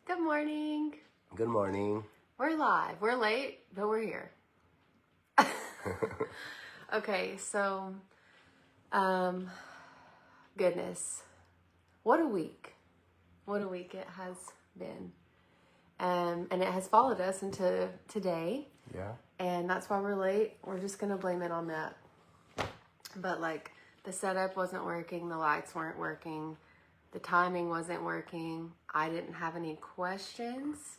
Good morning. Good morning. We're live. We're late, but we're here. Okay, so, goodness. What a week. What a week it has been. And it has followed us into today. Yeah. And that's why we're late. We're just going to blame it on that. But like, the setup wasn't working. The lights weren't working. The timing wasn't working. I didn't have any questions.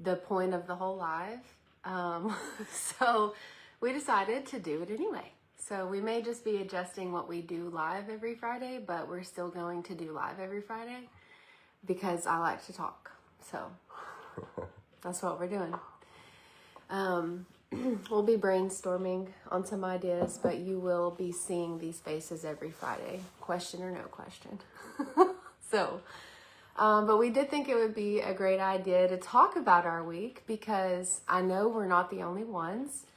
The point of the whole live. So we decided to do it anyway. So we may just be adjusting what we do live every Friday, but we're still going to do live every Friday because I like to talk. So that's what we're doing. We'll be brainstorming on some ideas, but you will be seeing these faces every Friday, question or no question. So, but we did think it would be a great idea to talk about our week because I know we're not the only ones.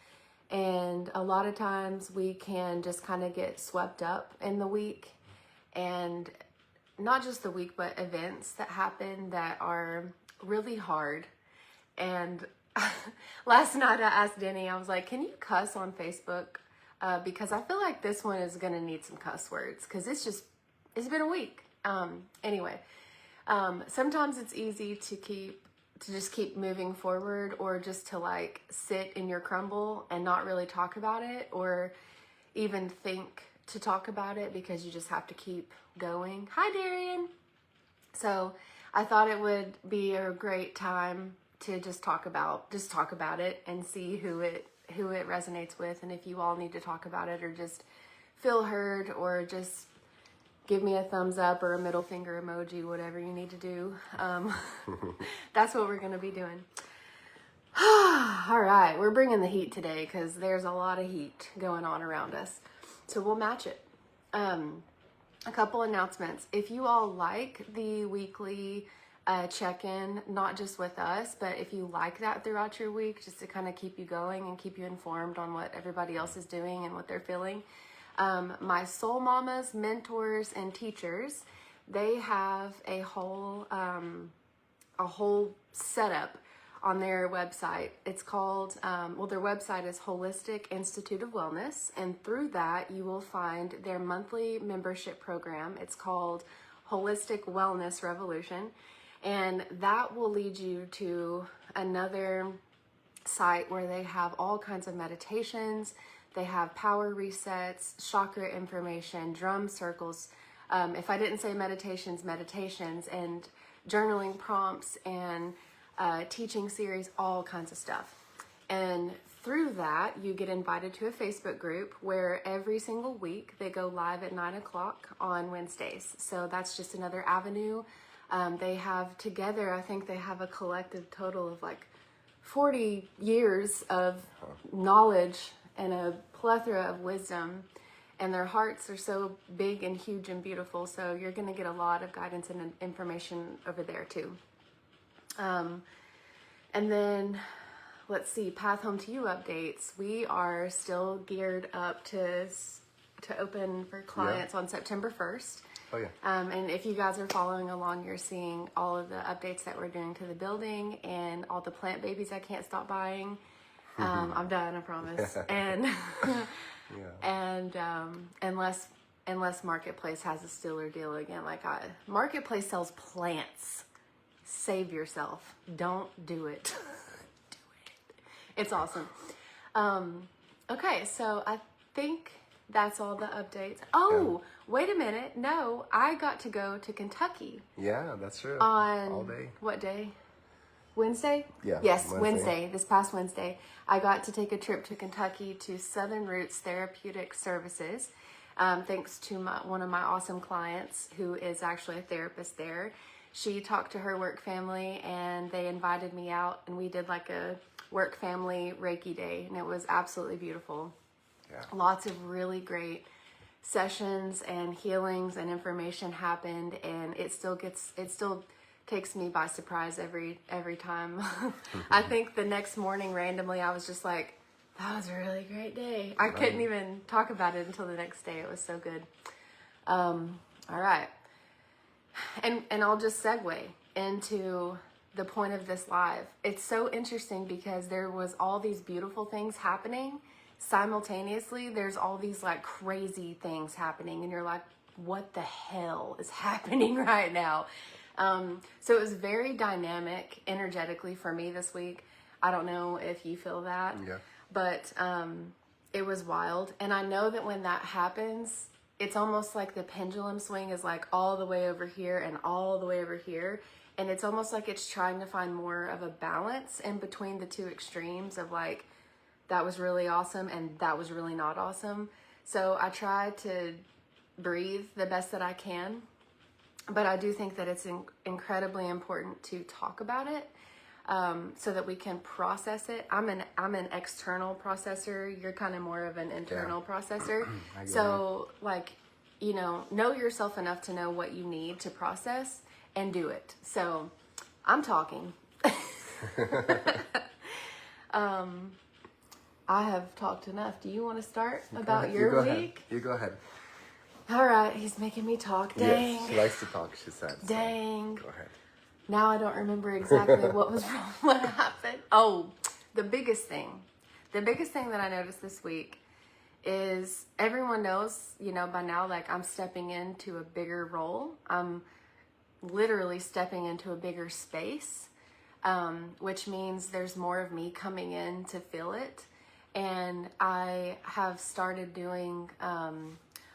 And a lot of times we can just kind of get swept up in the week, and not just the week, but events that happen that are really hard. And last night I asked Denny, I was like, can you cuss on Facebook? Because I feel like this one is going to need some cuss words because it's been a week. Anyway, sometimes it's easy to just keep moving forward, or just to like sit in your crumble and not really talk about it, or even think to talk about it because you just have to keep going. Hi, Darian. So I thought it would be a great time to just talk about it and see who it resonates with, and if you all need to talk about it or just feel heard, or just give me a thumbs up or a middle finger emoji, whatever you need to do. That's what we're going to be doing. All right, we're bringing the heat today because there's a lot of heat going on around us. So we'll match it. A couple announcements. If you all like the weekly check-in, not just with us, but if you like that throughout your week, just to kind of keep you going and keep you informed on what everybody else is doing and what they're feeling. My soul mamas, mentors, and teachers, they have a whole setup on their website. It's called, their website is Holistic Institute of Wellness, and through that you will find their monthly membership program. It's called Holistic Wellness Revolution, and that will lead you to another site where they have all kinds of meditations. They have power resets, chakra information, drum circles. If I didn't say meditations, and journaling prompts, and teaching series, all kinds of stuff. And through that, you get invited to a Facebook group where every single week they go live at 9 o'clock on Wednesdays. So that's just another avenue. They have together, I think they have a collective total of like 40 years of knowledge and a plethora of wisdom, and their hearts are so big and huge and beautiful. So you're going to get a lot of guidance and information over there too. And then let's see, Path Home to You updates. We are still geared up to open for clients on September 1st. Oh yeah. And if you guys are following along, you're seeing all of the updates that we're doing to the building and all the plant babies I can't stop buying. I'm done, I promise. And unless Marketplace has a stealer deal again, Marketplace sells plants. Save yourself. Don't do it. Do it. It's awesome. Okay, so I think that's all the updates. Oh, wait a minute. No, I got to go to Kentucky. Yeah, that's true. On all day. What day? Wednesday? Yeah. Yes, Wednesday. This past Wednesday, I got to take a trip to Kentucky to Southern Roots Therapeutic Services. Thanks to one of my awesome clients who is actually a therapist there. She talked to her work family and they invited me out, and we did like a work family Reiki day, and it was absolutely beautiful. Yeah. Lots of really great sessions and healings and information happened, and it still takes me by surprise every time. I think the next morning randomly I was just like, that was a really great day. I couldn't even talk about it until the next day. It was so good. All right. And I'll just segue into the point of this live. It's so interesting because there was all these beautiful things happening simultaneously. There's all these like crazy things happening and you're like, what the hell is happening right now? So it was very dynamic energetically for me this week. I don't know if you feel that, but it was wild. And I know that when that happens, it's almost like the pendulum swing is like all the way over here and all the way over here. And it's almost like it's trying to find more of a balance in between the two extremes of like, that was really awesome and that was really not awesome. So I try to breathe the best that I can. But I do think that it's incredibly important to talk about it so that we can process it. I'm an external processor. You're kind of more of an internal processor. So like, you know yourself enough to know what you need to process and do it. So I'm talking. I have talked enough. Do you want to start about your week? You go ahead. All right, he's making me talk. Dang. Yes, she likes to talk, she said. Dang. So go ahead. Now I don't remember exactly what was wrong, what happened. Oh, the biggest thing that I noticed this week is everyone knows, you know, by now, like I'm stepping into a bigger role. I'm literally stepping into a bigger space, which means there's more of me coming in to fill it. And I have started doing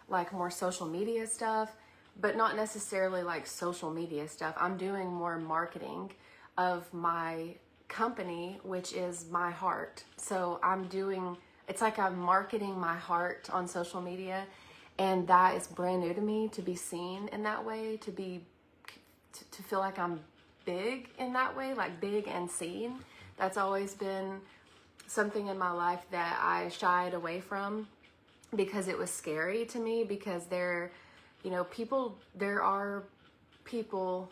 like more social media stuff, but not necessarily like social media stuff. I'm doing more marketing of my company, which is my heart. So it's like I'm marketing my heart on social media, and that is brand new to me, to be seen in that way, to feel like I'm big in that way, like big and seen. That's always been something in my life that I shied away from because it was scary to me, because there are people,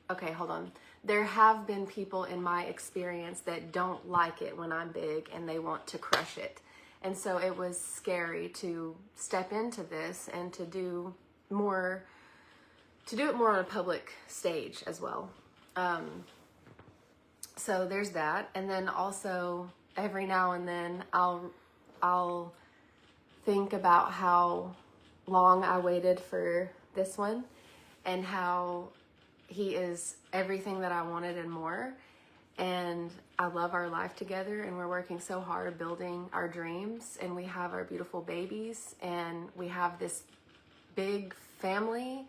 okay, hold on. There have been people in my experience that don't like it when I'm big and they want to crush it. And so it was scary to step into this and to do it more on a public stage as well. So there's that. And then also every now and then I'll think about how long I waited for this one and how he is everything that I wanted and more. And I love our life together, and we're working so hard building our dreams, and we have our beautiful babies, and we have this big family,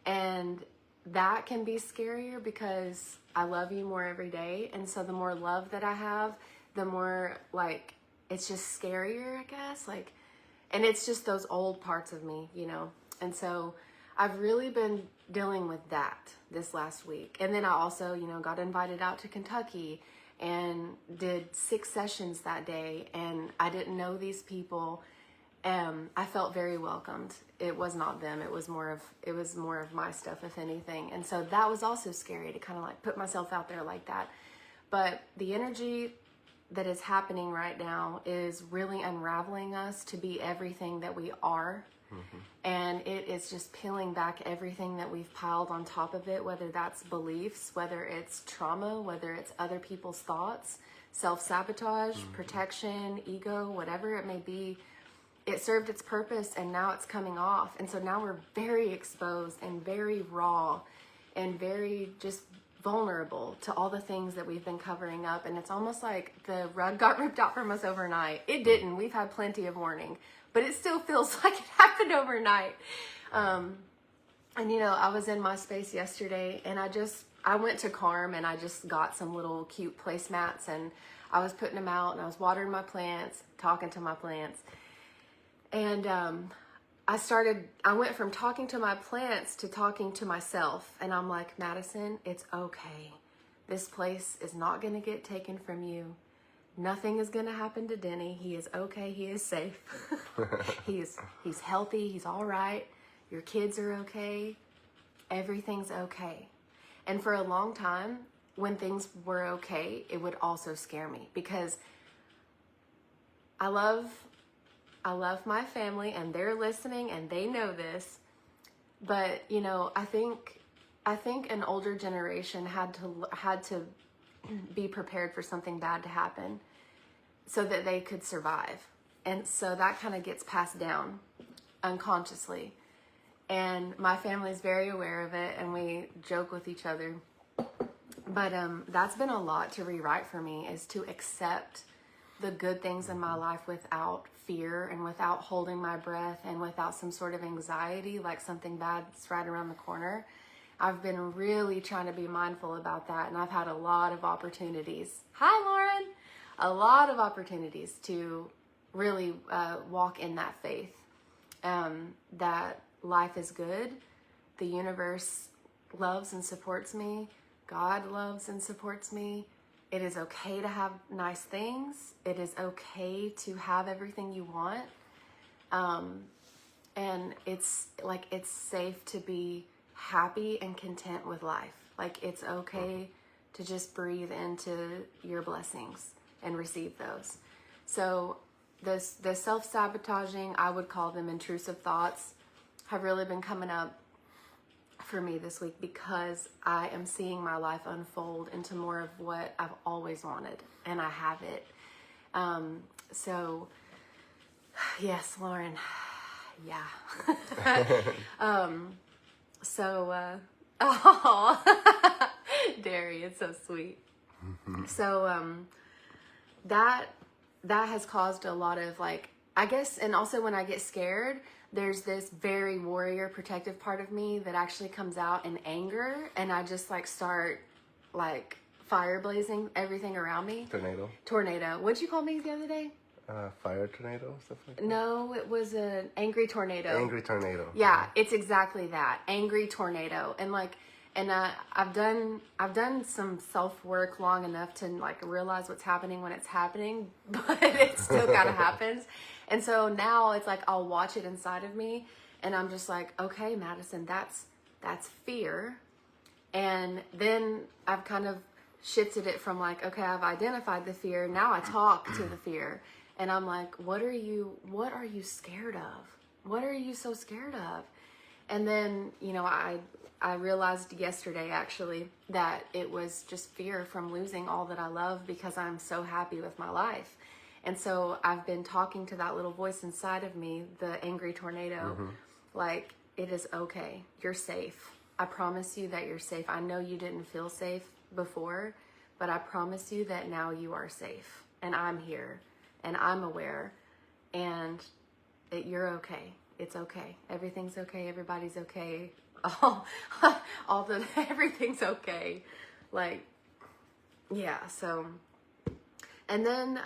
and that can be scarier because I love you more every day. And so the more love that I have, the more like, it's just scarier, I guess, like, and it's just those old parts of me, you know? And so I've really been dealing with that this last week. And then I also, you know, got invited out to Kentucky and did 6 sessions that day. And I didn't know these people. I felt very welcomed. It was not them. It was more of my stuff, if anything. And so that was also scary to kind of like put myself out there like that. But the energy that is happening right now is really unraveling us to be everything that we are. Mm-hmm. And it is just peeling back everything that we've piled on top of it, whether that's beliefs, whether it's trauma, whether it's other people's thoughts, self-sabotage, protection, ego, whatever it may be. It served its purpose and now it's coming off. And so now we're very exposed and very raw and very just vulnerable to all the things that we've been covering up. And it's almost like the rug got ripped out from us overnight. It didn't. We've had plenty of warning, but it still feels like it happened overnight. And you know, I was in my space yesterday and I went to Carm and I just got some little cute placemats and I was putting them out and I was watering my plants, talking to my plants. And I went from talking to my plants to talking to myself. And I'm like, Madison, it's okay. This place is not going to get taken from you. Nothing is going to happen to Denny. He is okay. He is safe. He's healthy. He's all right. Your kids are okay. Everything's okay. And for a long time, when things were okay, it would also scare me because I love my family and they're listening and they know this, but you know, I think I think an older generation had to be prepared for something bad to happen so that they could survive. And so that kind of gets passed down unconsciously. And my family is very aware of it, and we joke with each other. But that's been a lot to rewrite for me, is to accept the good things in my life without fear and without holding my breath and without some sort of anxiety, like something bad's right around the corner. I've been really trying to be mindful about that, and I've had a lot of opportunities. Hi, Lauren! A lot of opportunities to really walk in that faith, that life is good, the universe loves and supports me, God loves and supports me. It is okay to have nice things. It is okay to have everything you want. And it's safe to be happy and content with life. Like, it's okay to just breathe into your blessings and receive those. So the self-sabotaging, I would call them intrusive thoughts, have really been coming up for me this week because I am seeing my life unfold into more of what I've always wanted, and I have it. So yes, Lauren, yeah. Oh, Derry, it's so sweet. So that has caused a lot of, like, I guess, and also when I get scared, there's this very warrior protective part of me that actually comes out in anger, and I just start fire blazing everything around me. Tornado. What'd you call me the other day? Fire tornado, stuff like that? No, it was an angry tornado. Angry tornado. Yeah, it's exactly that. Angry tornado. And I've done some self-work long enough to realize what's happening when it's happening, but it still kind of happens. And so now it's I'll watch it inside of me, and I'm just okay, Madison, that's fear. And then I've kind of shifted it from okay, I've identified the fear. Now I talk to the fear, and I'm what are you scared of? What are you so scared of? And then, I realized yesterday actually that it was just fear from losing all that I love because I'm so happy with my life. And so I've been talking to that little voice inside of me, the angry tornado, it is okay. You're safe. I promise you that you're safe. I know you didn't feel safe before, but I promise you that now you are safe. And I'm here, and I'm aware, and you're okay. It's okay. Everything's okay. Everybody's okay. Everything's okay. Yeah, so, and then,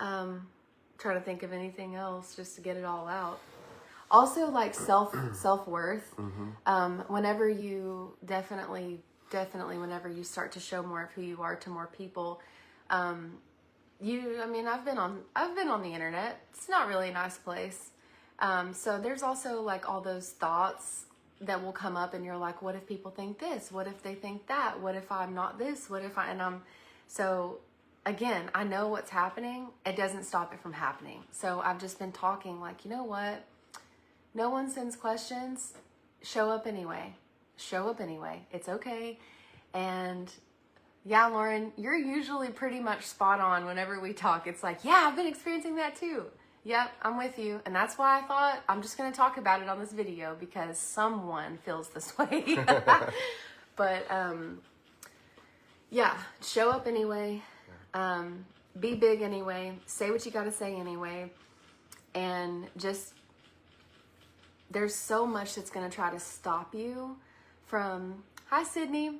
try to think of anything else just to get it all out. Also, self-worth. Whenever you definitely whenever you start to show more of who you are to more people, I've been on the internet. It's not really a nice place. So there's also all those thoughts that will come up, and you're what if people think this? What if they think that? What if I'm not this? So again, I know what's happening. It doesn't stop it from happening. So I've just been talking you know what? No one sends questions. Show up anyway. Show up anyway. It's okay. And yeah, Lauren, you're usually pretty much spot on whenever we talk. It's yeah, I've been experiencing that too. Yep, I'm with you. And that's why I thought I'm just going to talk about it on this video, because someone feels this way. But yeah, show up anyway. Be big anyway. Say what you got to say anyway. And just, there's so much that's going to try to stop you from, hi Sydney.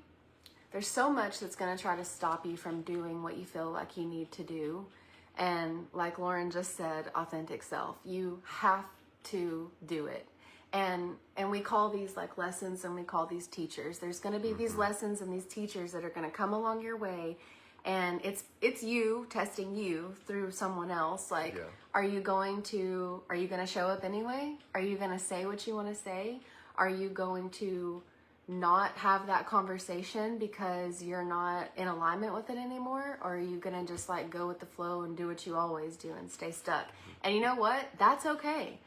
There's so much that's going to try to stop you from doing what you feel like you need to do. And like Lauren just said, authentic self. You have to do it. And we call these lessons, and we call these teachers. There's going to be these lessons and these teachers that are going to come along your way. And it's you testing you through someone else. Are you going to show up anyway? Are you going to say what you want to say? Are you going to not have that conversation because you're not in alignment with it anymore? Or are you going to just go with the flow and do what you always do and stay stuck? And you know what? That's okay.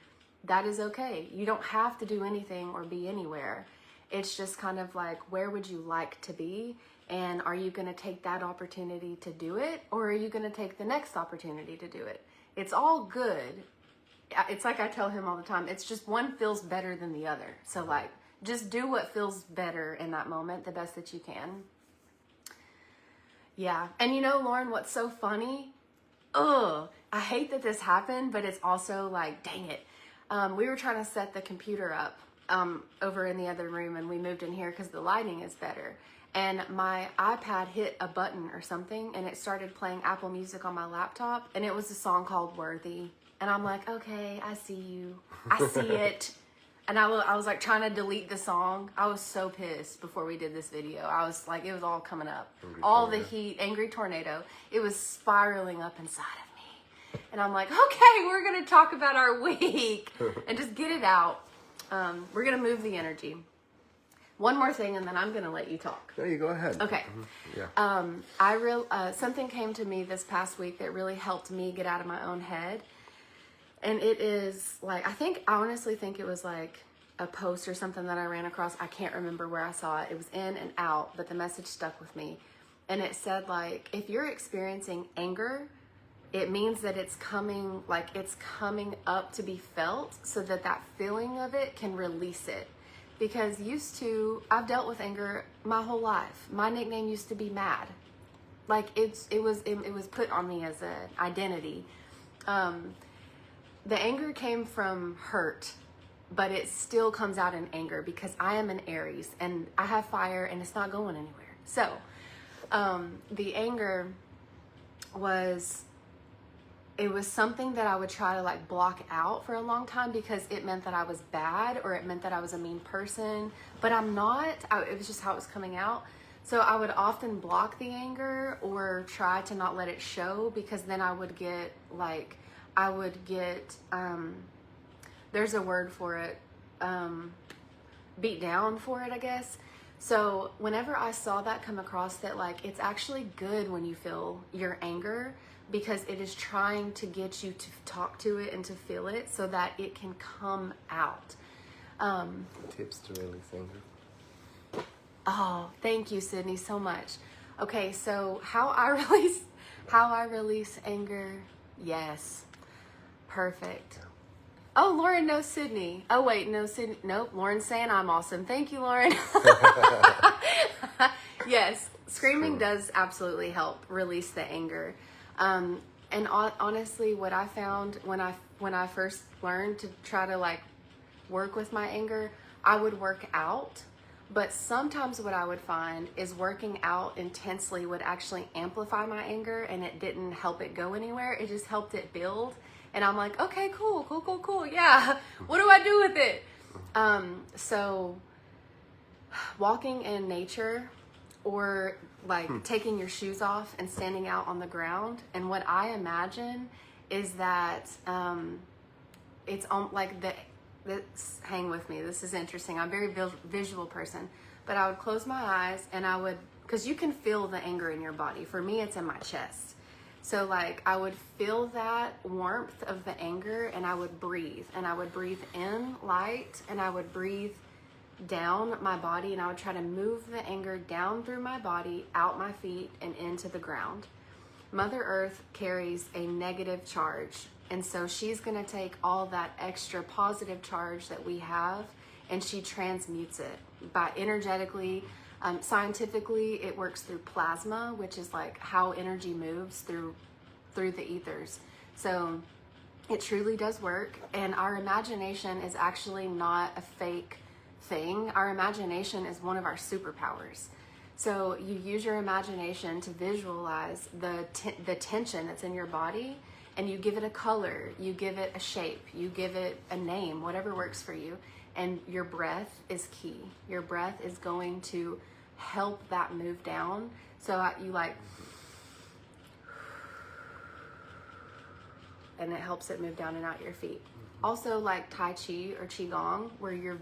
That is okay. You don't have to do anything or be anywhere. It's just kind of like, where would you like to be? And are you going to take that opportunity to do it? Or are you going to take the next opportunity to do it? It's all good. It's like I tell him all the time, it's just one feels better than the other. So like, just do what feels better in that moment, the best that you can. Yeah. And you know, Lauren, what's so funny? I hate that this happened, but it's also like, dang it. We were trying to set the computer up over in the other room, and we moved in here because the lighting is better. And my iPad hit a button or something, and it started playing Apple Music on my laptop, and it was a song called Worthy. And I'm like, okay, I see you. I see it. And I was like trying to delete the song. I was so pissed before we did this video. I was like, it was all coming up. All the heat, angry tornado. It was spiraling up inside of me. And I'm like, okay, we're going to talk about our week and just get it out. We're going to move the energy. One more thing, and then I'm going to let you talk. No, you go ahead. Okay. Yeah. Something came to me this past week that really helped me get out of my own head. And it is like, I honestly think it was like a post or something that I ran across. I can't remember where I saw it. It was in and out, but the message stuck with me. And it said like, if you're experiencing anger, it means that it's coming up to be felt so that feeling of it can release it. Because I've dealt with anger my whole life. My nickname used to be Mad. Like it was put on me as an identity. The anger came from hurt, but it still comes out in anger because I am an Aries and I have fire and it's not going anywhere. So, the anger was something that I would try to like block out for a long time because it meant that I was bad or it meant that I was a mean person, but I'm not. It was just how it was coming out. So I would often block the anger or try to not let it show because then I would get there's a word for it, beat down for it, I guess. So whenever I saw that come across that like, it's actually good when you feel your anger because it is trying to get you to talk to it and to feel it so that it can come out. Tips to release anger. Oh, thank you, Sydney, so much. Okay, so how I release anger. Yes. Perfect. Oh, Lauren knows Sydney. Oh, wait, no, Sydney. Nope, Lauren's saying I'm awesome. Thank you, Lauren. Yes, screaming does absolutely help release the anger. And honestly, what I found when I first learned to try to like work with my anger, I would work out. But sometimes what I would find is working out intensely would actually amplify my anger and it didn't help it go anywhere. It just helped it build. And I'm like, okay, cool. Yeah. What do I do with it? So walking in nature or like taking your shoes off and standing out on the ground. And what I imagine is that, it's like hang with me. This is interesting. I'm a very visual person, but I would close my eyes and because you can feel the anger in your body. For me, it's in my chest. So like I would feel that warmth of the anger and I would breathe in light and I would breathe down my body and I would try to move the anger down through my body, out my feet and into the ground. Mother Earth carries a negative charge. And so she's going to take all that extra positive charge that we have and she transmutes it by energetically. Scientifically, it works through plasma, which is like how energy moves through the ethers. So it truly does work. And our imagination is actually not a fake thing. Our imagination is one of our superpowers. So you use your imagination to visualize the tension that's in your body. And you give it a color, you give it a shape, you give it a name, whatever works for you. And your breath is key. Your breath is going to help that move down. So you like, and it helps it move down and out your feet. Also like Tai Chi or Qigong, where you're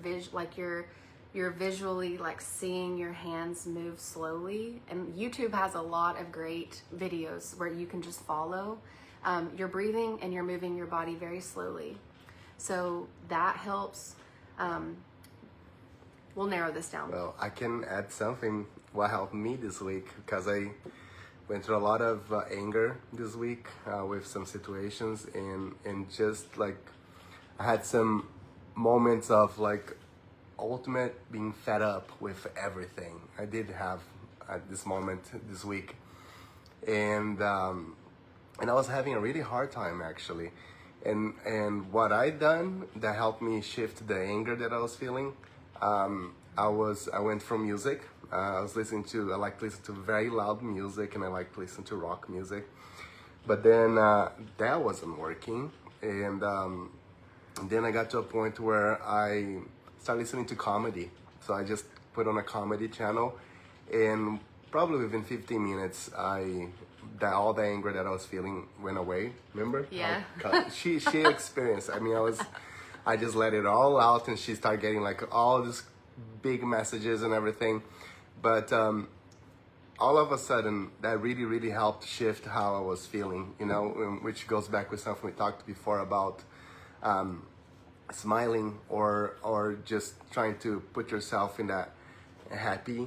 visually like seeing your hands move slowly. And YouTube has a lot of great videos where you can just follow. You're breathing and you're moving your body very slowly. So that helps. we'll narrow this down. Well, I can add something what helped me this week, because I went through a lot of anger this week with some situations, and just like I had some moments of like ultimate being fed up with everything. I did have at this moment this week, and I was having a really hard time actually. And what I done that helped me shift the anger that I was feeling, I went from music. I like to listen to very loud music, and I like to listen to rock music. But then that wasn't working, and then I got to a point where I started listening to comedy. So I just put on a comedy channel, and probably within 15 minutes, all the anger that I was feeling went away. Remember? Yeah. She experienced. I mean, I just let it all out, and she started getting like all these big messages and everything. But all of a sudden, that really, really helped shift how I was feeling. You know, which goes back with something we talked before about smiling or just trying to put yourself in that happy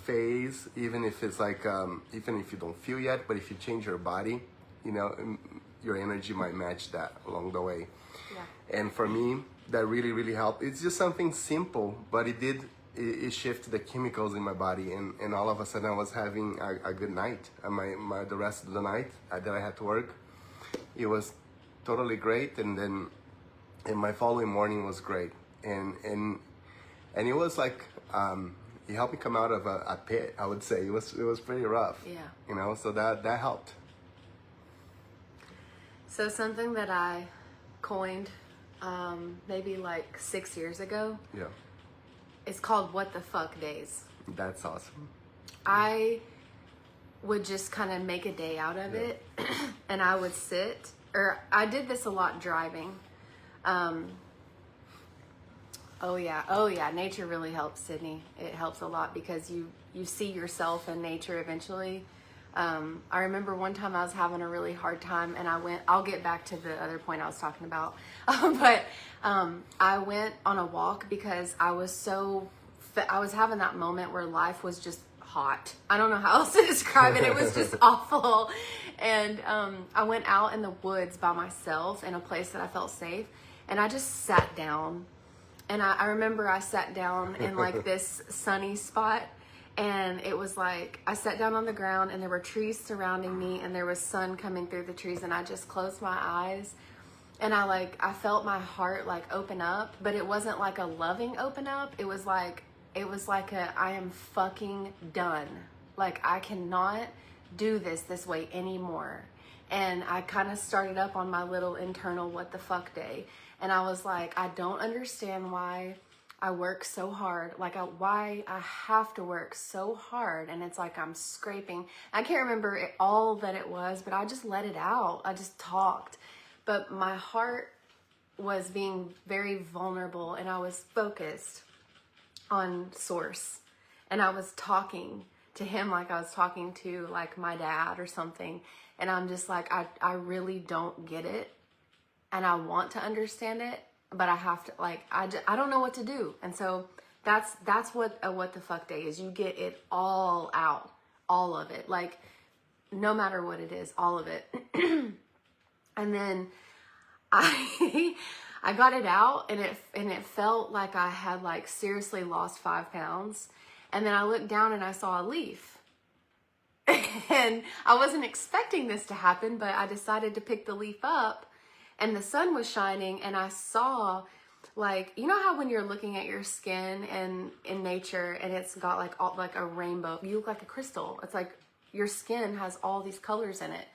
phase, even if it's like even if you don't feel yet, but if you change your body, you know, your energy might match that along the way. Yeah. And for me, that really, really helped. It's just something simple, but it shifted the chemicals in my body, and all of a sudden I was having a good night. And the rest of the night that I had to work, it was totally great. And my following morning was great. And it was like it helped me come out of a pit. I would say it was pretty rough. Yeah. You know, so that helped. So something that I coined maybe like 6 years ago. Yeah. It's called What the Fuck Days. That's awesome. I would just kind of make a day out of it, and I would sit, or I did this a lot driving. Oh yeah, nature really helps, Sydney. It helps a lot because you see yourself in nature eventually. I remember one time I was having a really hard time, and I'll get back to the other point I was talking about, but I went on a walk because I was having that moment where life was just hot. I don't know how else to describe it. It was just awful. And I went out in the woods by myself in a place that I felt safe, and I just sat down. And I remember I sat down in like this sunny spot, and it was like I sat down on the ground, and there were trees surrounding me, and there was sun coming through the trees, and I just closed my eyes, and I felt my heart like open up, but it wasn't like a loving open up. It was like I am fucking done. Like I cannot do this way anymore. And I kind of started up on my little internal what the fuck day. And I was like, I don't understand why I work so hard. Why I have to work so hard. And it's like I'm scraping. I can't remember all that it was, but I just let it out. I just talked. But my heart was being very vulnerable, and I was focused on source. And I was talking to him like I was talking to like my dad or something. And I'm just like, I really don't get it. And I want to understand it, but I have to, like, I don't know what to do. And so that's what a what the fuck day is. You get it all out, all of it, like no matter what it is, all of it. And then I got it out, and it felt like I had like seriously lost 5 pounds. And then I looked down and I saw a leaf. And I wasn't expecting this to happen, but I decided to pick the leaf up, and the sun was shining, and I saw, like, you know how when you're looking at your skin and in nature, and it's got like a rainbow, you look like a crystal. It's like your skin has all these colors in it.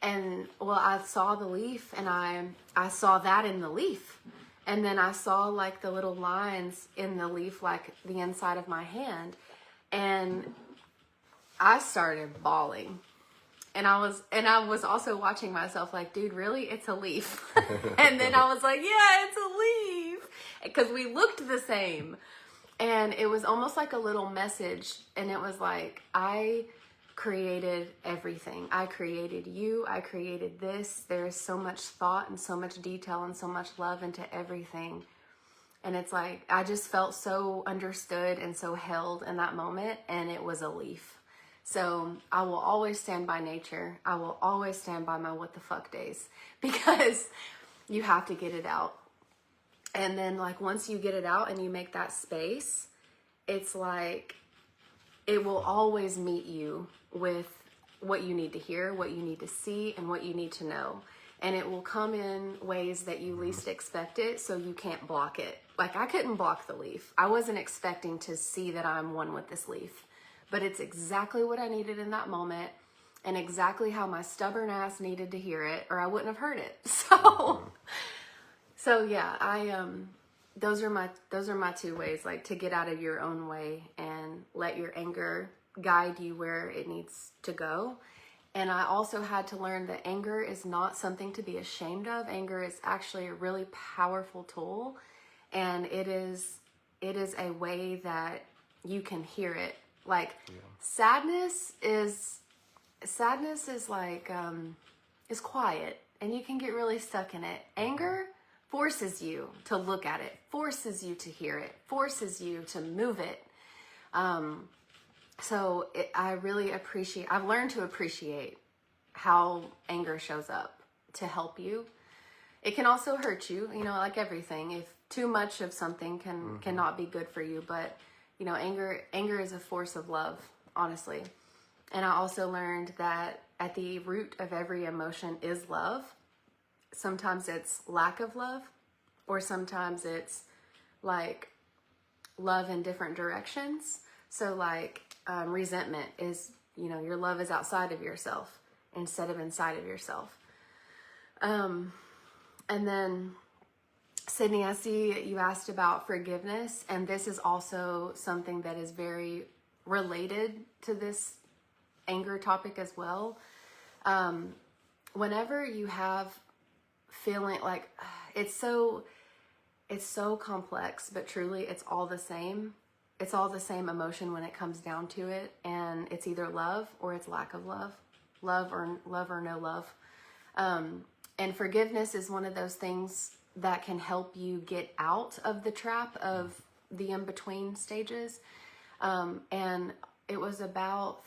And well, I saw the leaf, and I saw that in the leaf. And then I saw like the little lines in the leaf, like the inside of my hand. And I started bawling. And I was also watching myself like, dude, really? It's a leaf. And then I was like, yeah, it's a leaf. Because we looked the same. And it was almost like a little message. And it was like, I created everything. I created you. I created this. There is so much thought and so much detail and so much love into everything. And it's like, I just felt so understood and so held in that moment, and it was a leaf. So I will always stand by nature. I will always stand by my what the fuck days, because you have to get it out. And then like once you get it out and you make that space, it's like it will always meet you with what you need to hear, what you need to see, and what you need to know. And it will come in ways that you least expect it, so you can't block it. Like I couldn't block the leaf. I wasn't expecting to see that I'm one with this leaf, but it's exactly what I needed in that moment, and exactly how my stubborn ass needed to hear it, or I wouldn't have heard it. So yeah, those are my two ways, like to get out of your own way and let your anger guide you where it needs to go. And I also had to learn that anger is not something to be ashamed of. Anger is actually a really powerful tool, and it is a way that you can hear it. Like sadness is like is quiet, and you can get really stuck in it. Anger forces you to look at it, forces you to hear it, forces you to move it. I've learned to appreciate how anger shows up to help you. It can also hurt you, like everything. If too much of something cannot be good for you, but anger is a force of love, honestly. And I also learned that at the root of every emotion is love. Sometimes it's lack of love, or sometimes it's like love in different directions. So like resentment is, your love is outside of yourself instead of inside of yourself. And then Sydney, I see you asked about forgiveness, and this is also something that is very related to this anger topic as well. Whenever you have feeling like it's so complex, but truly it's all the same. It's all the same emotion when it comes down to it, and it's either love or it's lack of love, love or no love. And forgiveness is one of those things that can help you get out of the trap of the in-between stages. And it was about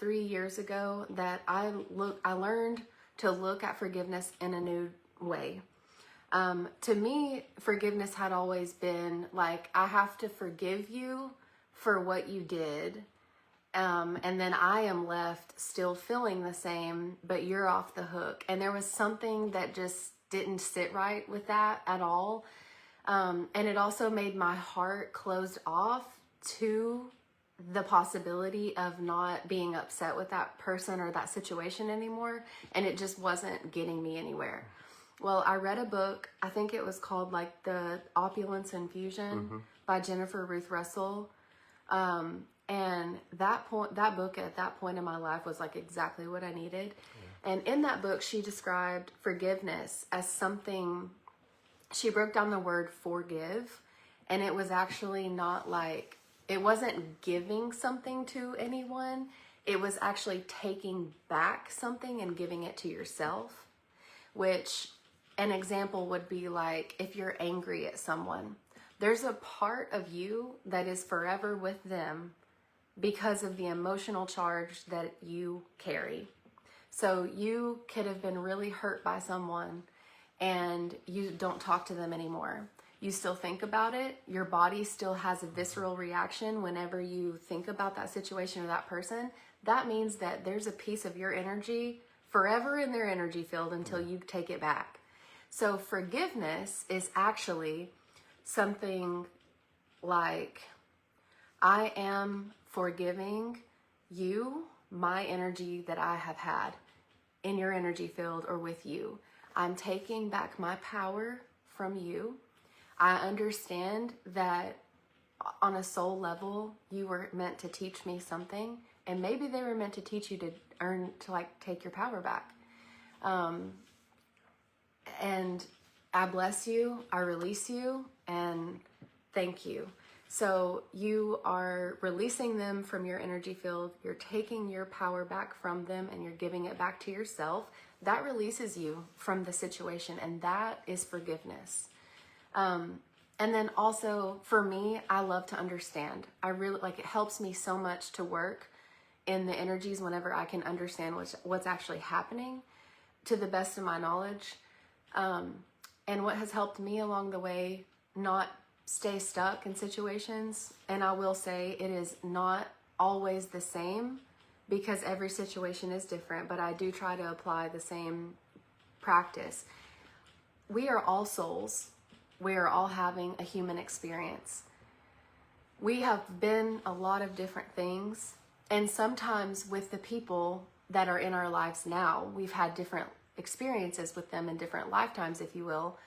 3 years ago that I learned to look at forgiveness in a new way. To me, forgiveness had always been like, I have to forgive you for what you did. And then I am left still feeling the same, but you're off the hook. And there was something that just didn't sit right with that at all. And it also made my heart closed off to the possibility of not being upset with that person or that situation anymore. And it just wasn't getting me anywhere. Well, I read a book, I think it was called like The Opulence Infusion by Jennifer Ruth Russell. And that book at that point in my life was like exactly what I needed. Yeah. And in that book, she described forgiveness as something, she broke down the word forgive, and it was actually not like, it wasn't giving something to anyone. It was actually taking back something and giving it to yourself, which an example would be like if you're angry at someone, there's a part of you that is forever with them because of the emotional charge that you carry. So you could have been really hurt by someone and you don't talk to them anymore. You still think about it. Your body still has a visceral reaction whenever you think about that situation or that person. That means that there's a piece of your energy forever in their energy field until you take it back. So forgiveness is actually something like, I am forgiving you, my energy that I have had in your energy field or with you. I'm taking back my power from you. I understand that on a soul level, you were meant to teach me something, and maybe they were meant to teach you to like take your power back. And I bless you, I release you, and thank you. So you are releasing them from your energy field. You're taking your power back from them and you're giving it back to yourself. That releases you from the situation, and that is forgiveness. And then also for me, I love to understand. I really like, it helps me so much to work in the energies whenever I can understand what's actually happening to the best of my knowledge. And what has helped me along the way, not stay stuck in situations. And I will say it is not always the same because every situation is different, but I do try to apply the same practice. We are all souls. We are all having a human experience. We have been a lot of different things. And sometimes with the people that are in our lives now, we've had different experiences with them in different lifetimes, if you will.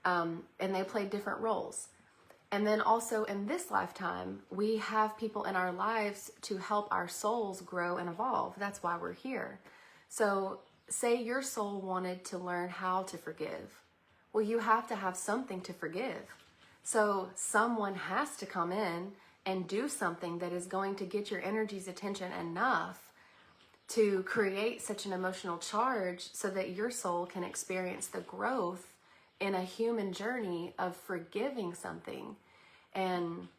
And they played different roles. And then also in this lifetime, we have people in our lives to help our souls grow and evolve. That's why we're here. So say your soul wanted to learn how to forgive. Well, you have to have something to forgive. So someone has to come in and do something that is going to get your energy's attention enough to create such an emotional charge so that your soul can experience the growth in a human journey of forgiving something. And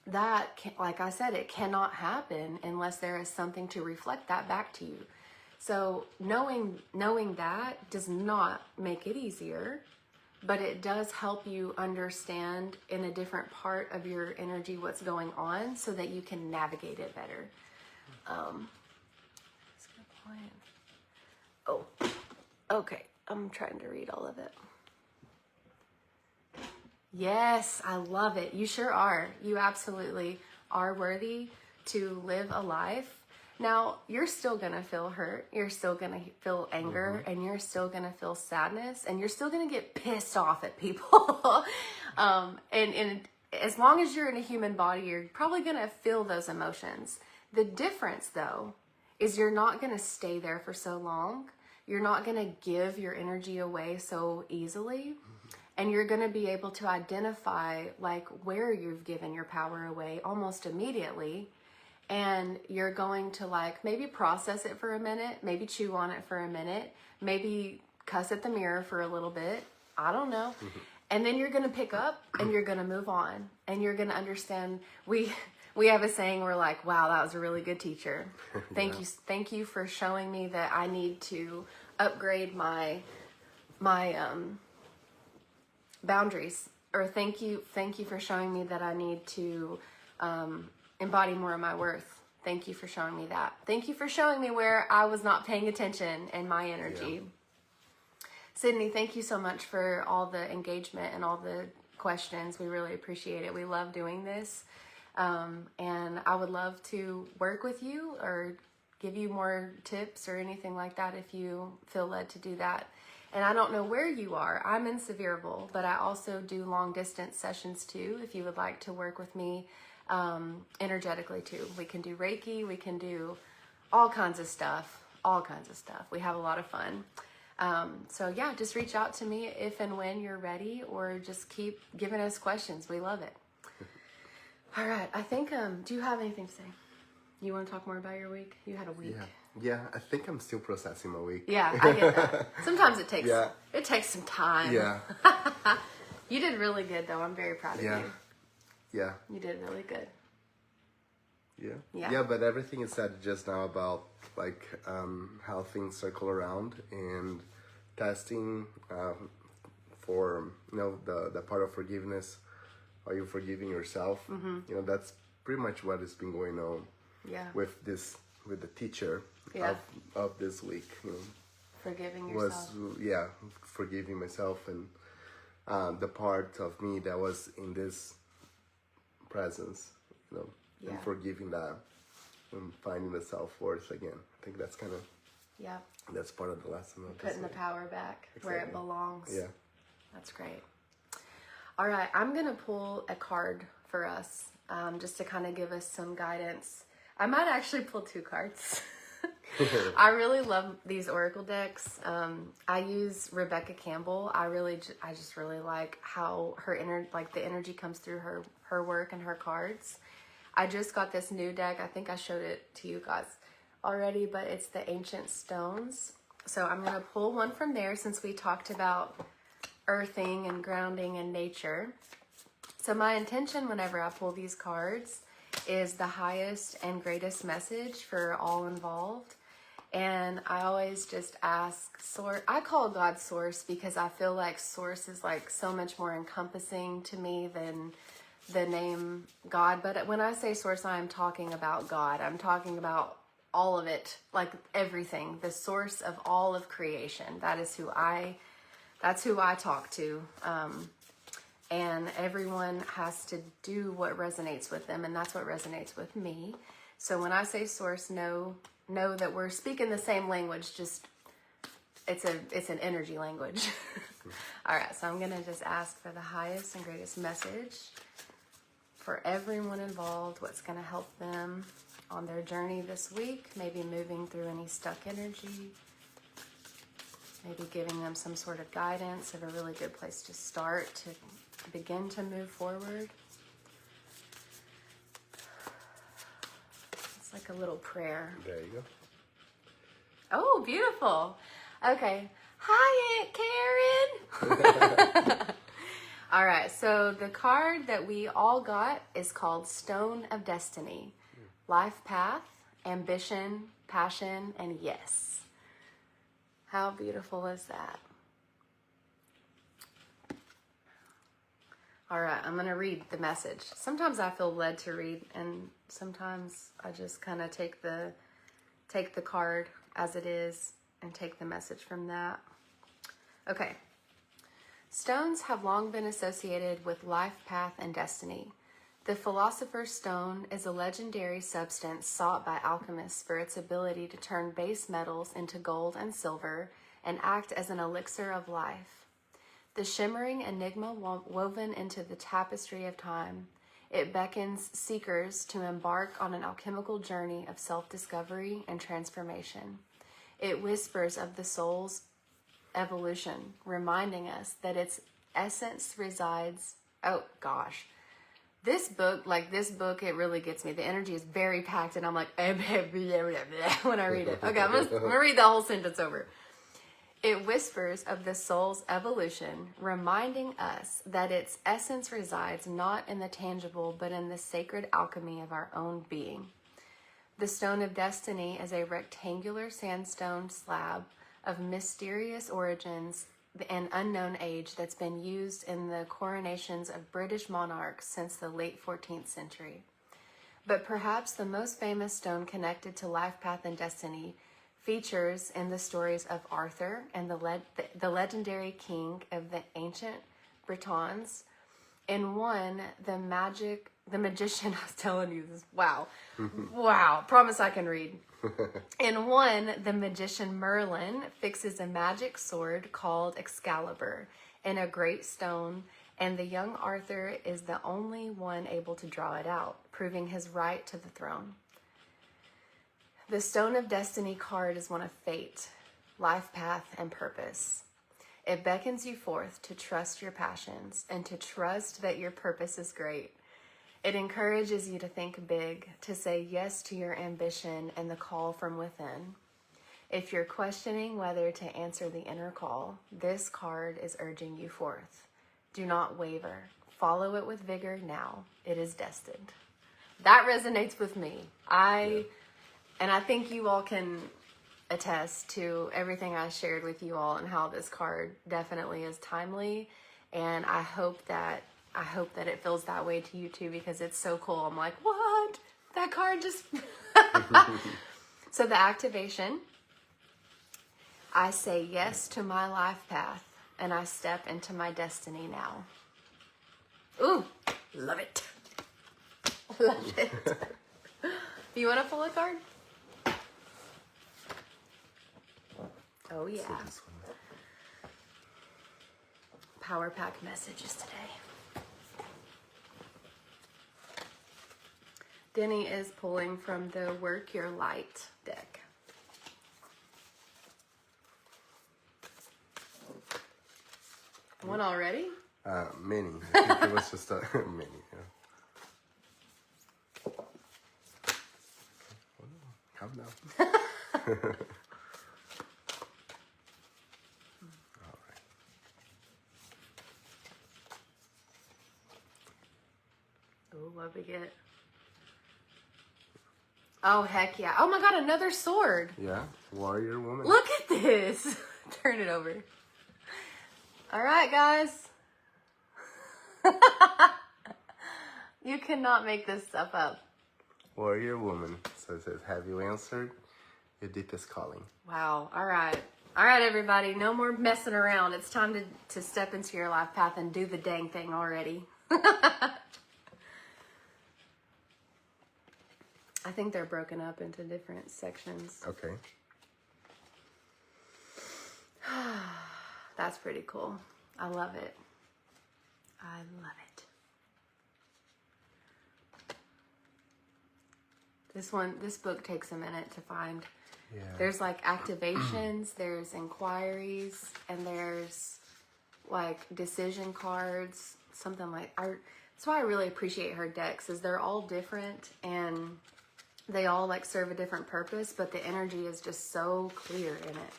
that, like I said, it cannot happen unless there is something to reflect that back to you. So knowing that does not make it easier, but it does help you understand in a different part of your energy what's going on so that you can navigate it better. Oh, okay. I'm trying to read all of it. Yes, I love it. You sure are. You absolutely are worthy to live a life. Now, you're still going to feel hurt. You're still going to feel anger, and you're still going to feel sadness, and you're still going to get pissed off at people. And as long as you're in a human body, you're probably going to feel those emotions. The difference, though, is you're not going to stay there for so long. You're not going to give your energy away so easily. And you're going to be able to identify like where you've given your power away almost immediately. And you're going to like maybe process it for a minute, maybe chew on it for a minute, maybe cuss at the mirror for a little bit. I don't know. And then you're going to pick up and you're going to move on and you're going to understand. We have a saying, we're like, wow, that was a really good teacher. Thank you for showing me that I need to upgrade my boundaries, or thank you for showing me that I need to embody more of my worth. Thank you for showing me that. Thank you for showing me where I was not paying attention in my energy. Yeah. Sydney, thank you so much for all the engagement and all the questions. We really appreciate it. We love doing this. And I would love to work with you or give you more tips or anything like that if you feel led to do that. And I don't know where you are. I'm in Sevierville, but I also do long distance sessions too. If you would like to work with me energetically too. We can do Reiki. We can do all kinds of stuff. We have a lot of fun. So yeah, just reach out to me if and when you're ready, or just keep giving us questions. We love it. All right. I think, do you have anything to say? You want to talk more about your week? You had a week. Yeah, I think I'm still processing my week. Yeah, I get that. Sometimes it takes some time. Yeah. You did really good, though. I'm very proud of you. Yeah. You did really good. Yeah, but everything you said just now about like how things circle around and testing for the part of forgiveness. Are you forgiving yourself? Mm-hmm. That's pretty much what has been going on. Yeah. With the teacher of this week. Forgiving yourself. Forgiving myself and the part of me that was in this presence, and forgiving that and finding the self-worth again. I think that's kind of that's part of the lesson of putting the power back where it belongs. Yeah, that's great. All right, I'm gonna pull a card for us just to kind of give us some guidance. I might actually pull 2 cards. I really love these oracle decks. I use Rebecca Campbell. I just really like how the energy comes through her work and her cards. I just got this new deck. I think I showed it to you guys already, but it's the Ancient Stones. So I'm going to pull one from there since we talked about earthing and grounding and nature. So my intention whenever I pull these cards is the highest and greatest message for all involved. And I always just ask source. I call God source because I feel like source is like so much more encompassing to me than the name God. But when I say source, I'm talking about God. I'm talking about all of it, like everything, the source of all of creation. That's who I talk to. And everyone has to do what resonates with them, and that's what resonates with me. So when I say source, know that we're speaking the same language, just it's an energy language. All right, so I'm gonna just ask for the highest and greatest message for everyone involved, what's gonna help them on their journey this week, maybe moving through any stuck energy, maybe giving them some sort of guidance of a really good place to start to begin to move forward. It's like a little prayer. There you go. Oh, beautiful. Okay. Hi, Aunt Karen. All right. So the card that we all got is called Stone of Destiny. Life path, ambition, passion, and yes. How beautiful is that? All right, I'm going to read the message. Sometimes I feel led to read, and sometimes I just kind of take the card as it is and take the message from that. Okay. Stones have long been associated with life path and destiny. The philosopher's stone is a legendary substance sought by alchemists for its ability to turn base metals into gold and silver and act as an elixir of life. The shimmering enigma woven into the tapestry of time, it beckons seekers to embark on an alchemical journey of self-discovery and transformation. It whispers of the soul's evolution, reminding us that its essence resides... Oh, gosh. This book, it really gets me. The energy is very packed, and I'm like... when I read it. Okay, I'm gonna read the whole sentence over. It whispers of the soul's evolution, reminding us that its essence resides not in the tangible, but in the sacred alchemy of our own being. The Stone of Destiny is a rectangular sandstone slab of mysterious origins and unknown age that's been used in the coronations of British monarchs since the late 14th century. But perhaps the most famous stone connected to life path and destiny features in the stories of Arthur and the legendary king of the ancient Britons. In one, the magician, I was telling you this, wow, promise I can read. In one, the magician Merlin fixes a magic sword called Excalibur in a great stone, and the young Arthur is the only one able to draw it out, proving his right to the throne. The Stone of Destiny card is one of fate, life path, and purpose. It beckons you forth to trust your passions and to trust that your purpose is great. It encourages you to think big, to say yes to your ambition and the call from within. If you're questioning whether to answer the inner call, this card is urging you forth. Do not waver. Follow it with vigor now. It is destined. That resonates with me. And I think you all can attest to everything I shared with you all and how this card definitely is timely. And I hope that it feels that way to you too, because it's so cool. I'm like, what? That card just... So the activation, I say yes to my life path and I step into my destiny now. Ooh, love it. Love it. Do you want to pull a card? Oh yeah. Power pack messages today. Denny is pulling from the Work Your Light deck. One already? Many. I think it was just a mini. Yeah. Calm down. what we get. Oh, heck yeah. Oh my God, another sword. Yeah, warrior woman. Look at this. Turn it over. All right, guys. You cannot make this stuff up. Warrior woman. So it says, have you answered your deepest calling? Wow. All right. All right, everybody. No more messing around. It's time to step into your life path and do the dang thing already. I think they're broken up into different sections. Okay. That's pretty cool. I love it. I love it. This book takes a minute to find. Yeah. There's like activations, there's inquiries, and there's like decision cards, something like. That's why I really appreciate her decks, is they're all different and they all like serve a different purpose, but the energy is just so clear in it.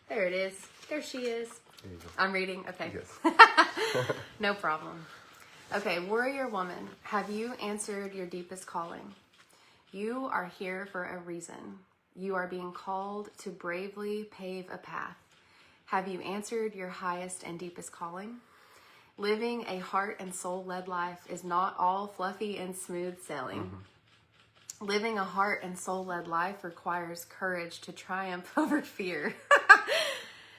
There it is. There she is. There you go. I'm reading. Okay. Yes. No problem. Okay, warrior woman, have you answered your deepest calling? You are here for a reason. You are being called to bravely pave a path. Have you answered your highest and deepest calling? Living a heart and soul-led life is not all fluffy and smooth sailing. Mm-hmm. Living a heart and soul-led life requires courage to triumph over fear.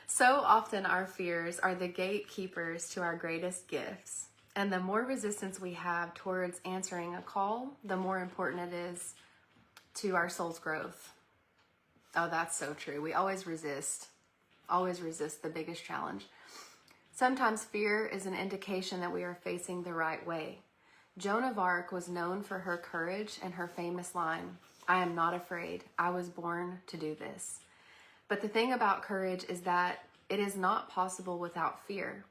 So often our fears are the gatekeepers to our greatest gifts. And the more resistance we have towards answering a call, the more important it is to our soul's growth. Oh, that's so true. We always resist the biggest challenge. Sometimes fear is an indication that we are facing the right way. Joan of Arc was known for her courage and her famous line, "I am not afraid. I was born to do this." But the thing about courage is that it is not possible without fear.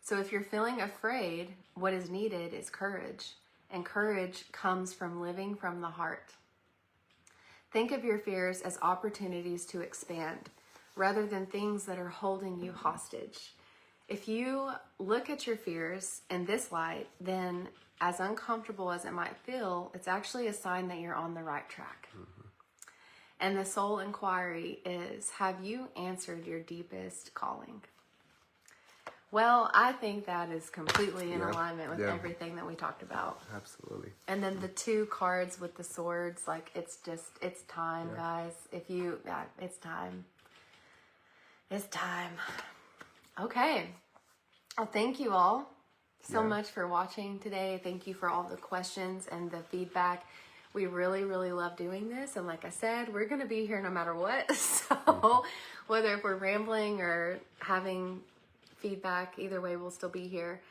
So if you're feeling afraid, what is needed is courage. And courage comes from living from the heart. Think of your fears as opportunities to expand, rather than things that are holding you hostage. If you look at your fears in this light, then as uncomfortable as it might feel, it's actually a sign that you're on the right track. Mm-hmm. And the soul inquiry is, have you answered your deepest calling? Well, I think that is completely in alignment with everything that we talked about. Absolutely. And then the two cards with the swords, like it's time, guys. It's time. It's time. Okay. Well, thank you all so much for watching today. Thank you for all the questions and the feedback. We really, really love doing this. And like I said, we're going to be here no matter what. So whether if we're rambling or having feedback, either way, we'll still be here.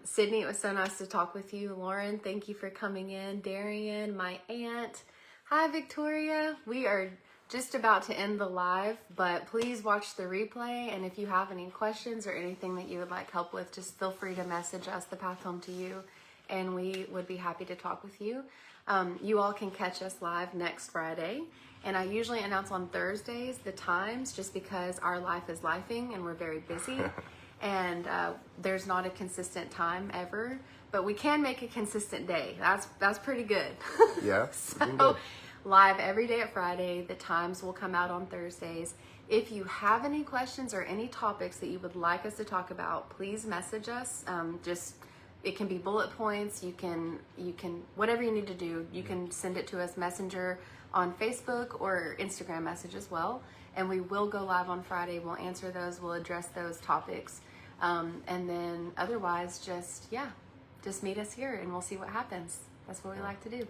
Sydney, it was so nice to talk with you. Lauren, thank you for coming in. Darian, my aunt. Hi, Victoria. We are just about to end the live, but please watch the replay. And if you have any questions or anything that you would like help with, just feel free to message us, The Path Home to You, and we would be happy to talk with you. You all can catch us live next Friday. And I usually announce on Thursdays the times, just because our life is lifing and we're very busy. And there's not a consistent time ever, but we can make a consistent day. That's pretty good. Yeah. So live every day at Friday. The times will come out on Thursdays. If you have any questions or any topics that you would like us to talk about, please message us. It can be bullet points. You can whatever you need to do. You can send it to us Messenger on Facebook or Instagram message as well. And we will go live on Friday. We'll answer those. We'll address those topics. And then otherwise, just meet us here and we'll see what happens. That's what we like to do.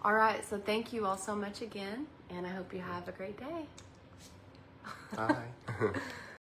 All right. So thank you all so much again. And I hope you have a great day. Bye.